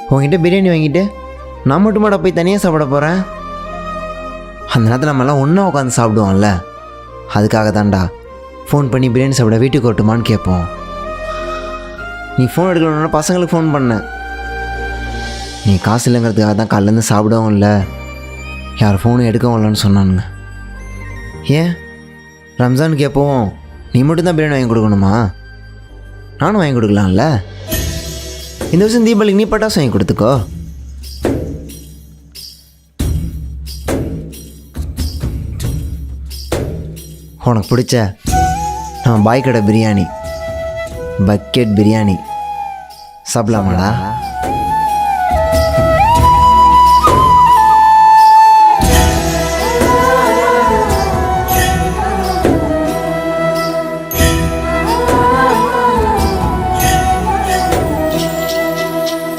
உங்ககிட்ட பிரியாணி வாங்கிட்டு நான் மட்டுமாடா போய் தனியாக சாப்பிட போகிறேன்? அந்த நேரத்தில் நம்மலாம் ஒன்றா உட்காந்து சாப்பிடுவோம்ல, அதுக்காக தான்டா ஃபோன் பண்ணி பிரியாணி சாப்பிட வீட்டுக்கு வரட்டுமான்னு கேட்போம். நீ ஃபோன் எடுக்கணுன்னா பசங்களுக்கு ஃபோன் பண்ண. நீ காசு இல்லைங்கிறதுக்காக தான் காலையிலேருந்து சாப்பிடவும் இல்லை, யார் ஃபோனும் எடுக்கவும் இல்லைன்னு சொன்னானுங்க. ஏன் ரம்ஜானுக்கு எப்போவும் நீ மட்டும்தான் பிரியாணி வாங்கி கொடுக்கணுமா? நானும் வாங்கி கொடுக்கலாம்ல. இந்த வருஷம் தீபாவளிக்கு நீ பட்டாசு வாங்கி கொடுத்துக்கோ. உனக்கு பிடிச்ச நம்ம பாய் கடை பிரியாணி, பக்கெட் பிரியாணி சாப்பிடலாமாடா?